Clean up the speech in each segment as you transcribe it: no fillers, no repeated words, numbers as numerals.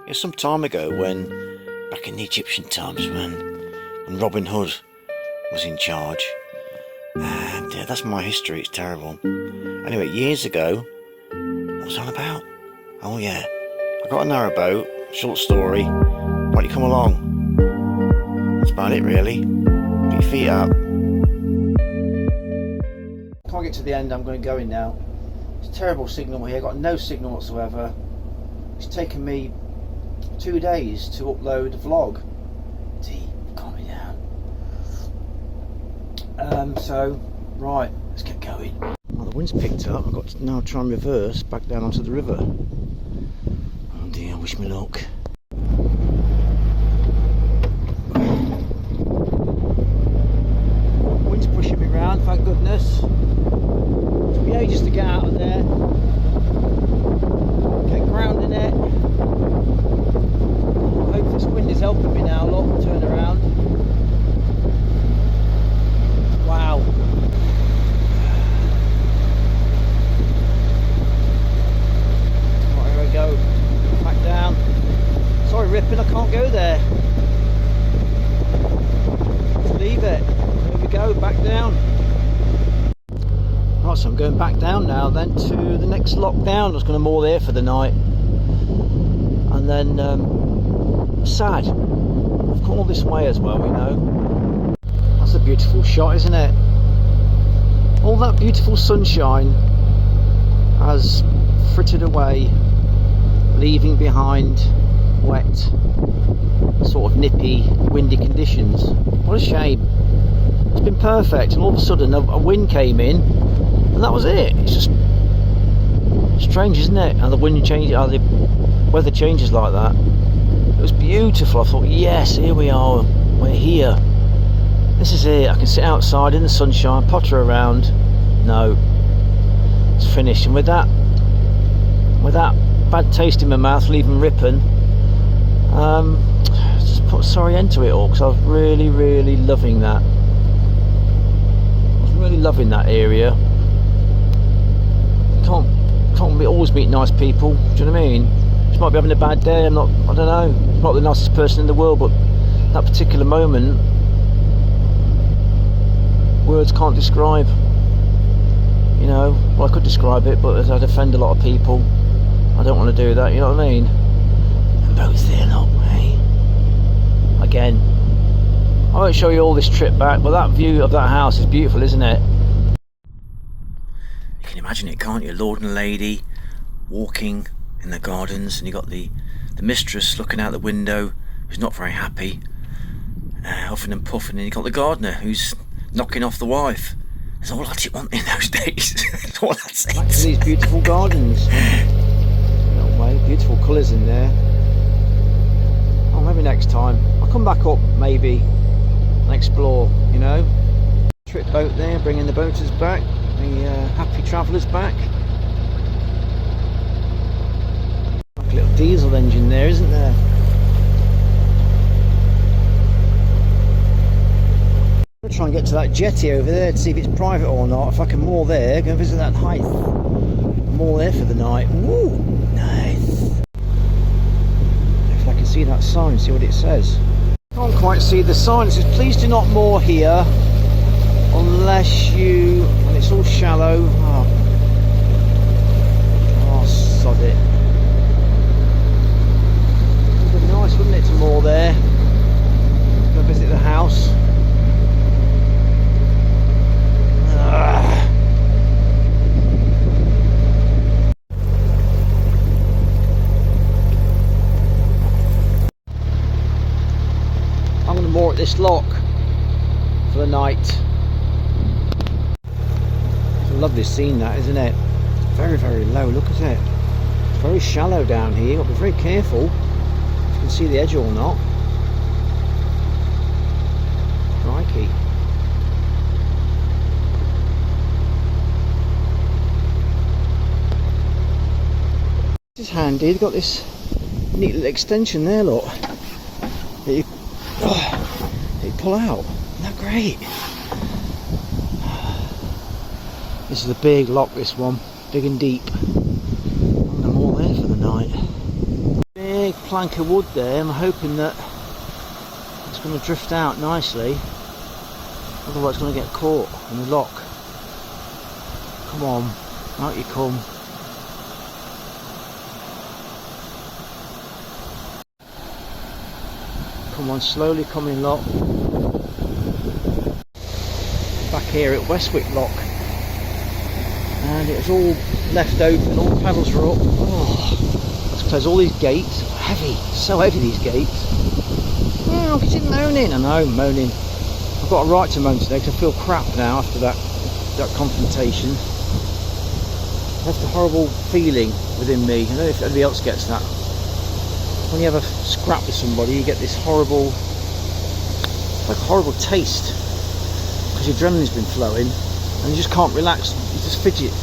It's some time ago back in the Egyptian times when Robin Hood was in charge. And that's my history, it's terrible. Anyway, years ago, what was I on about? Oh yeah, I got a narrowboat, short story. Why don't you come along? That's about it really. Put your feet up. Can't get to the end, I'm going to go in now. It's a terrible signal here, got no signal whatsoever. It's taken me 2 days to upload a vlog. Calm me down. So, right, let's get going. Well, the wind's picked up, I've got to now try and reverse back down onto the river. Oh dear, wish me luck. Wind's pushing me round, thank goodness. Took me ages to get out of there. Get ground in it. I hope this wind is helping me now, look, turn around. Wow. Right, here I go. Back down. Sorry, Rippin, I can't go there. Let's leave it. There we go, back down. Right, so I'm going back down now then to the next lockdown. I was going to moor there for the night. And then, sad. I've come all this way as well, you know. That's a beautiful shot, isn't it? All that beautiful sunshine has frittered away, leaving behind wet, sort of nippy, windy conditions. What a shame. It's been perfect, and all of a sudden a wind came in, and that was it. It's just strange, isn't it? And the wind changes, how the weather changes like that. It was beautiful. I thought, yes, here we are. We're here. This is it. I can sit outside in the sunshine, potter around. No, it's finished. And with that bad taste in my mouth, leaving Rippin, just put a sorry end to it all, because I was really, really loving that. I was really loving that area. Can't always meet nice people. Do you know what I mean? Just might be having a bad day. I don't know. I'm not the nicest person in the world, but that particular moment, words can't describe. You know, well, I could describe it, but I'd offend a lot of people. I don't want to do that. You know what I mean? And boats there, look, hey. Again, I won't show you all this trip back, but that view of that house is beautiful, isn't it? You can imagine it, can't you? Lord and lady walking in the gardens, and you got the mistress looking out the window, who's not very happy, huffing and puffing, and you got the gardener who's knocking off the wife. That's all I'd want in those days. That's all I'd say. Back to these beautiful gardens. No way, beautiful colours in there. Oh, maybe next time I'll come back up, maybe, and explore. You know, trip boat there, bringing the boaters back, the happy travellers back. Like a little diesel engine there, isn't there? I'm going to try and get to that jetty over there to see if it's private or not. If I can moor there, go and visit that height. Moor there for the night. Woo! Nice. If I can see that sign, see what it says. Can't quite see the sign. It says, please do not moor here unless you... and it's all shallow. Oh, sod it. It would be nice, wouldn't it, to moor there? Go visit the house. I'm going to moor at this lock for the night. It's a lovely scene, that, isn't it? Very, very low. Look at it. It's very shallow down here. You've got to be very careful if you can see the edge or not. Crikey. This is handy. They've got this neat little extension there, look. That you pull out. Isn't that great? This is a big lock, this one. Big and deep. I'm all there for the night. Big plank of wood there. I'm hoping that it's going to drift out nicely, otherwise it's going to get caught in the lock. Come on, out you come. Come on, slowly coming lock. Back here at Westwick Lock, and it was all left open, all the paddles were up. Oh, let's close all these gates. Heavy, so heavy these gates. Yeah, look, it's moaning. I know, moaning. I've got a right to moan today because I feel crap now after that confrontation. That's the horrible feeling within me. I don't know if anybody else gets that. When you have a scrap with somebody, you get this horrible, like a horrible taste, because your adrenaline's been flowing and you just can't relax. You just fidget.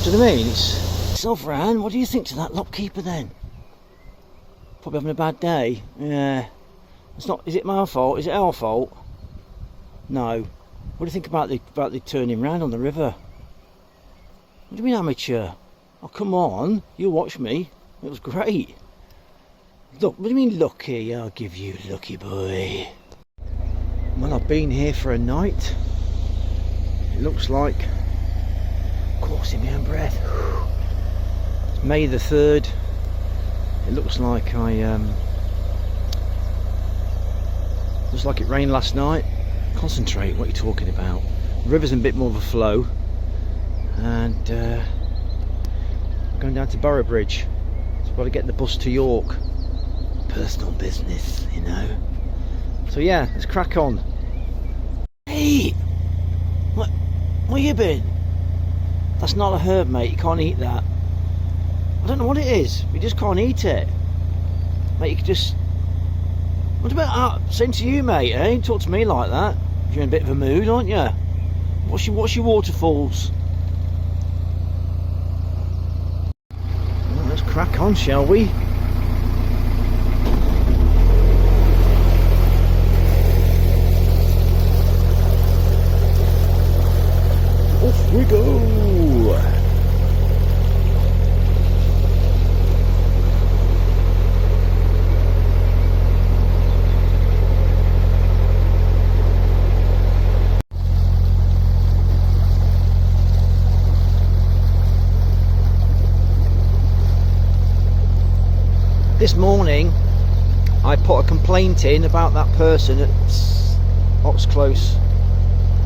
Do you know what I mean? It's Fran, what do you think to that lockkeeper then? Probably having a bad day. Yeah. It's not. Is it my fault? Is it our fault? No. What do you think about the turning round on the river? What do you mean amateur? Oh come on, you watch me. It was great. Look, what do you mean lucky? I'll give you lucky boy. Well, I've been here for a night. It looks like, of course, in my own breath. It's May the 3rd. It looks like looks like it rained last night. Concentrate, what are you talking about? The river's in a bit more of a flow, and going down to Boroughbridge. So I've got to get the bus to York. Personal business, you know. So yeah, let's crack on. Hey, where you been? That's not a herb, mate. You can't eat that. I don't know what it is. You just can't eat it, mate. You could just. What about same to you, mate? Eh? Talk to me like that. You're in a bit of a mood, aren't you? What's your waterfalls? Well, let's crack on, shall we? Off we go! This morning I put a complaint in about that person at Oxclose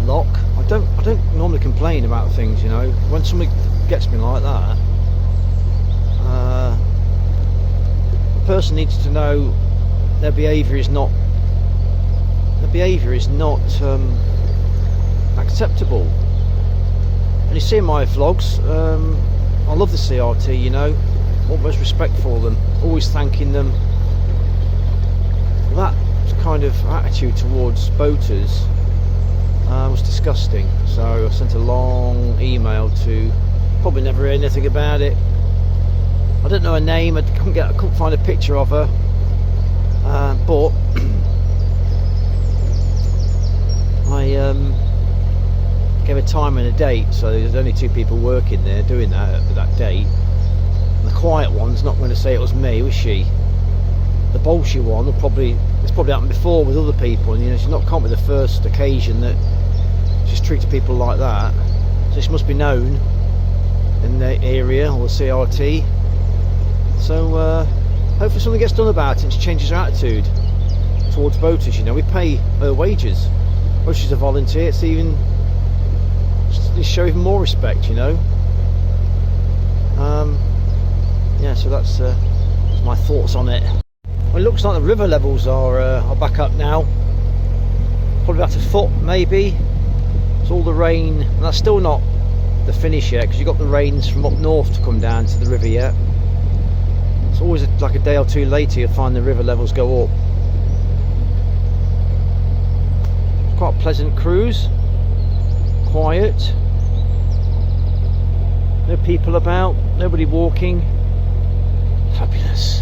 Lock. I don't normally complain about things, you know. When somebody gets me like that, the person needs to know their behaviour is not acceptable. And you see in my vlogs, I love the CRT, you know. Utmost respect for them, always thanking them. That kind of attitude towards boaters was disgusting. So I sent a long email to, probably never heard anything about it. I don't know her name. I couldn't find a picture of her. But I gave a time and a date. So there's only 2 people working there doing that at that date. The quiet one's not going to say it was me, was she? The bolshy one it's probably happened before with other people, and you know, can't be the first occasion that she's treated people like that. So she must be known in the area, or the CRT. So hopefully something gets done about it and she changes her attitude towards boaters. You know, we pay her wages. Well, she's a volunteer. It's even show even more respect, you know. Yeah, so that's my thoughts on it. Well, it looks like the river levels are back up now. Probably about a foot, maybe. It's all the rain, and that's still not the finish yet, because you've got the rains from up north to come down to the river yet. It's always like a day or 2 later you'll find the river levels go up. It's quite a pleasant cruise. Quiet. No people about, nobody walking. Fabulous.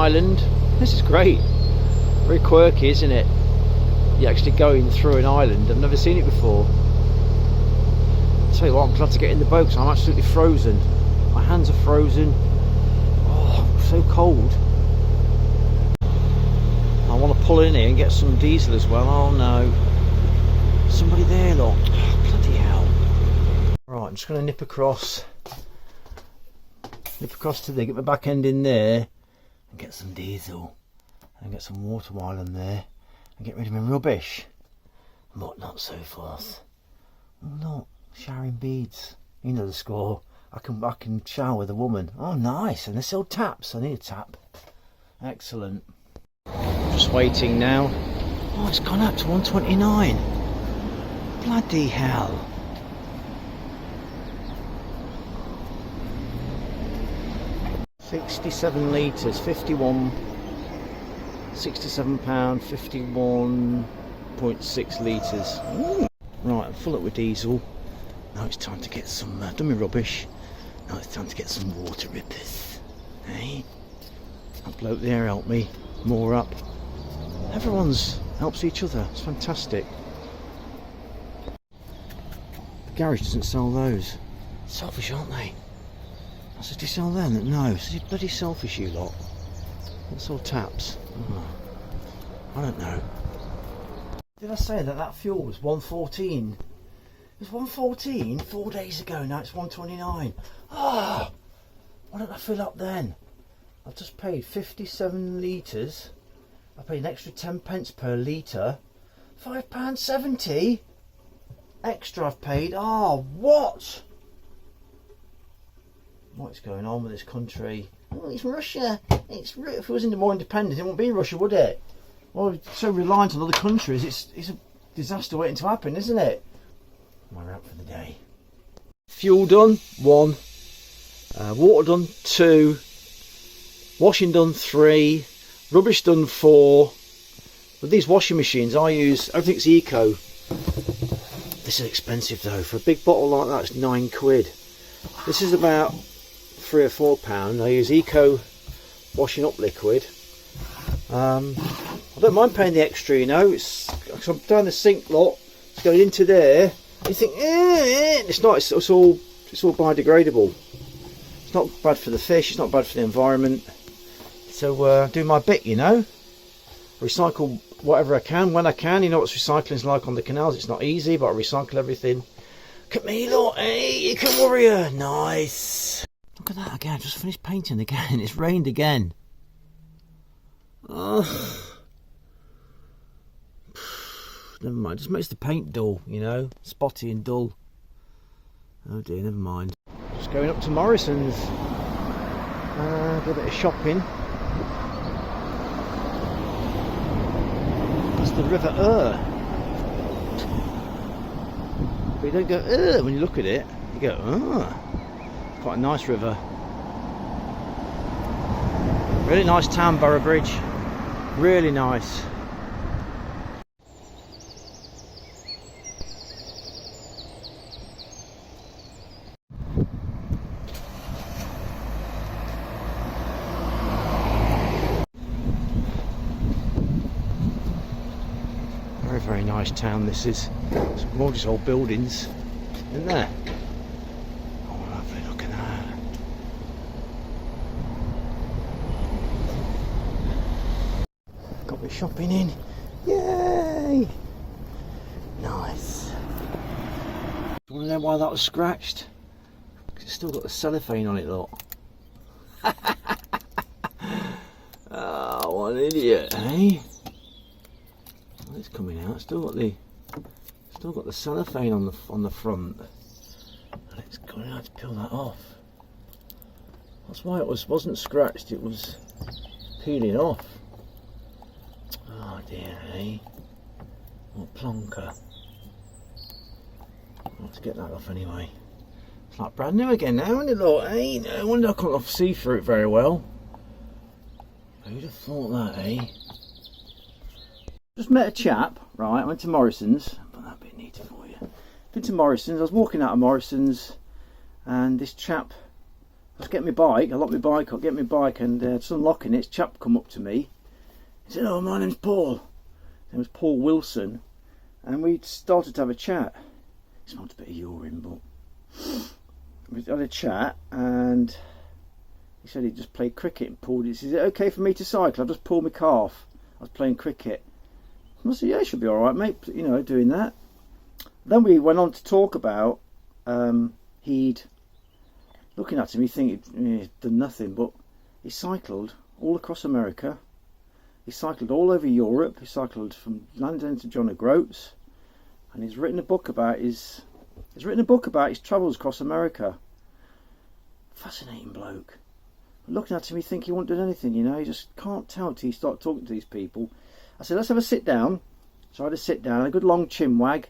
island. This is great. Very quirky, isn't it? You're actually going through an island. I've never seen it before. I'll tell you what, I'm glad to get in the boat because I'm absolutely frozen. My hands are frozen. Oh, so cold. I want to pull in here and get some diesel as well. Oh no. Somebody there, look. Oh, bloody hell. Right, I'm just going to nip across to there, get my back end in there and get some diesel and get some water while I'm there and get rid of my rubbish. But not so fast. Not showering beads. You know the score. I can shower with a woman. Oh nice, and they're still taps. I need a tap. Excellent. Just waiting now. Oh, it's gone up to 129. Bloody hell. £67 litres, 67 pound, 51.6 litres. Right, I'm full up with diesel. Now it's time to get some, done my rubbish. Now it's time to get some water rippers. Hey? That bloke there helped me moor up. Everyone's helps each other. It's fantastic. The garage doesn't sell those. Selfish, aren't they? I said, do you sell them? No. I said, you're bloody selfish, you lot. It's all taps. Oh, I don't know. Did I say that fuel was 114? It was 114 4 days ago. Now it's 129. Oh, why don't I fill up then? I've just paid 57 litres. I paid an extra 10 pence per litre. £5.70 extra I've paid. Oh, what? What's going on with this country? Oh, it's Russia. If it was more independent, it wouldn't be Russia, would it? Well, we're so reliant on other countries. It's a disaster waiting to happen, isn't it? We're out for the day. Fuel done, 1. Water done, 2. Washing done, 3. Rubbish done, 4. With these washing machines, I use everything's eco. This is expensive though. For a big bottle like that, it's £9. This is about £3 or £4. I use eco washing up liquid. I don't mind paying the extra, you know. It's I'm down the sink lot. It's going into there. You think, it's not. It's all biodegradable. It's not bad for the fish. It's not bad for the environment. So do my bit, you know. Recycle whatever I can when I can. You know what recycling's like on the canals. It's not easy, but I recycle everything. Look at me, look. Hey, Eco Warrior. Nice. Look at that again. I just finished painting again. It's rained again. Oh. Never mind. Just makes the paint dull, you know. Spotty and dull. Oh dear, never mind. Just going up to Morrison's. Do a bit of shopping. That's the River But you don't go when you look at it. You go quite a nice river. Really nice town, Borough Bridge. Really nice. Very nice town this is. Some gorgeous old buildings, isn't there? Oh lovely, look at that. Got my shopping in. Yay! Nice. Do you want to know why that was scratched? Because it's still got the cellophane on it, look. Oh, what an idiot, eh? It's coming out. Still got the cellophane on the front, and it's going to have to peel that off. That's why it wasn't scratched. It was peeling off. Oh dear, eh? What plonker! I'll have to get that off anyway. It's like brand new again now, isn't it, Lord? Eh? No wonder I can't see through it very well. Who'd have thought that, eh? Just met a chap, right? I went to Morrison's. Put that bit neater for you. Been to Morrison's. I was walking out of Morrison's, and this chap I was getting my bike, I locked my bike up, get my bike, and just unlocking it, this chap come up to me. He said, "Oh, my name's Paul." It was Paul Wilson, and we started to have a chat. It smelled a bit of urine, but we had a chat, and he said he'd just played cricket and pulled it. He said, "Is it okay for me to cycle? I've just pulled my calf. I was playing cricket." I said, "Yeah, it should be alright, mate, you know, doing that." Then we went on to talk about, he'd, looking at him, you think he'd done nothing, but he cycled all across America. He cycled all over Europe. He cycled from London to John O'Groats, and he's written a book about his travels across America. Fascinating bloke. Looking at him, you think he won't do anything, you know. You just can't tell until you start talking to these people. I said, "Let's have a sit down." So I had a sit down, a good long chin wag,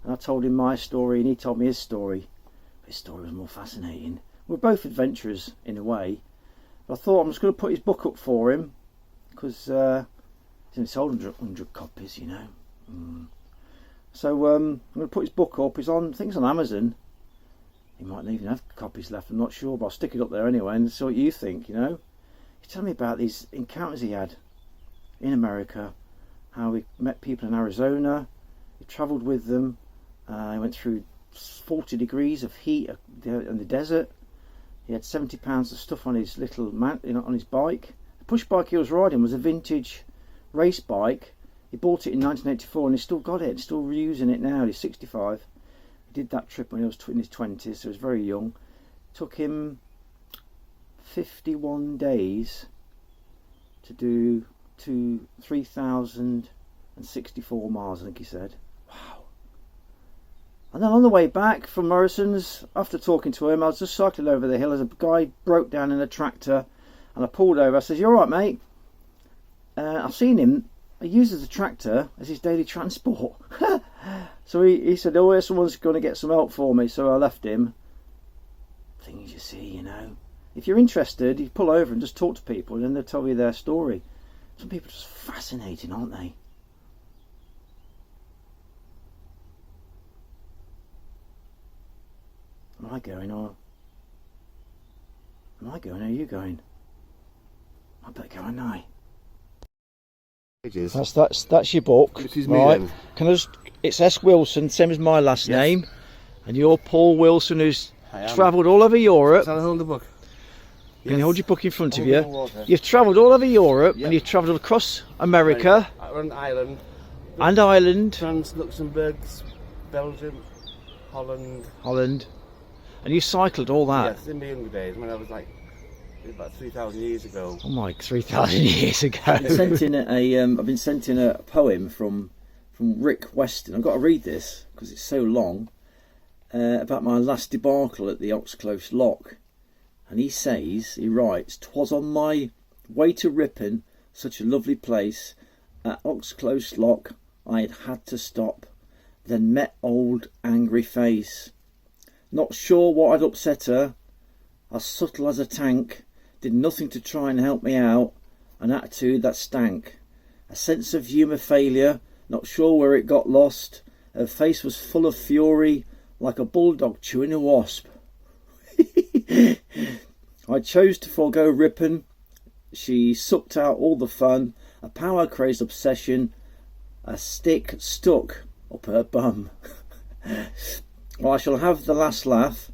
and I told him my story, and he told me his story. His story was more fascinating. We're both adventurers in a way. But I thought I'm just going to put his book up for him, because he's only sold 100 copies, you know. So I'm going to put his book up. He's on, I think it's on Amazon. He might not even have copies left, I'm not sure, but I'll stick it up there anyway and see what you think, you know. He's telling me about these encounters he had in America, how he met people in Arizona, he travelled with them, he went through 40 degrees of heat in the desert. He had 70 pounds of stuff on his little on his bike. The push bike he was riding was a vintage race bike. He bought it in 1984 and he's still got it, he's still using it now. He's 65. He did that trip when he was in his 20s, so he was very young. It took him 51 days to do 3,064 miles, I think he said. Wow. And then on the way back from Morrison's, after talking to him, I was just cycling over the hill as a guy broke down in a tractor, and I pulled over. I said, "You alright, mate?" I've seen him. He uses the tractor as his daily transport. So he said, "Oh, yeah, someone's going to get some help for me." So I left him. Things you see, you know. If you're interested, you pull over and just talk to people, and then they'll tell you their story. Some people are just fascinating, aren't they? Am I going, or am I going? Or are you going? I better go, aren't I? That's your book. This is me, right? then. Can I just? It's S. Wilson, same as my last name, and you're Paul Wilson, who's travelled all over Europe. Can I hold the book? Can you hold your book in front of you? You've travelled all over Europe, and you've travelled across America. And Ireland. And Ireland. France, Luxembourg, Belgium, Holland. And you cycled all that? Yes, in the younger days, when I was like, about 3,000 years ago. Oh my, 3,000 years ago. I've been sent in a poem from Rick Weston. I've got to read this because it's so long, about my last debacle at the Oxclose lock. And he writes, "'Twas on my way to Ripon, such a lovely place, at Oxclose lock I had to stop, then met old angry face. Not sure what had upset her, as subtle as a tank, did nothing to try and help me out, an attitude that stank. A sense of humour failure, not sure where it got lost, her face was full of fury, like a bulldog chewing a wasp. I chose to forego Ripon, she sucked out all the fun, a power-crazed obsession, a stick stuck up her bum. Well, I shall have the last laugh,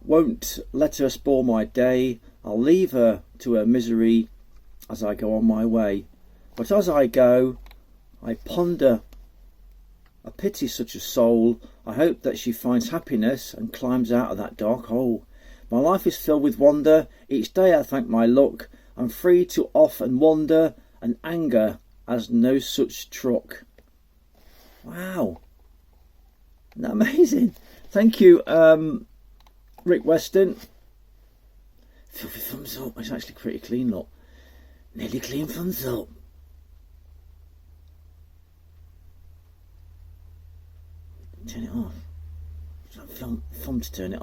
won't let her spoil my day, I'll leave her to her misery as I go on my way. But as I go, I ponder, I pity such a soul, I hope that she finds happiness and climbs out of that dark hole. My life is filled with wonder, each day I thank my luck, I'm free to off and wander, and anger has no such truck." Wow. Isn't that amazing? Thank you, Rick Weston. Filthy thumbs up. It's actually pretty clean, look. Nearly clean thumbs up. Turn it off. Thumb to turn it off.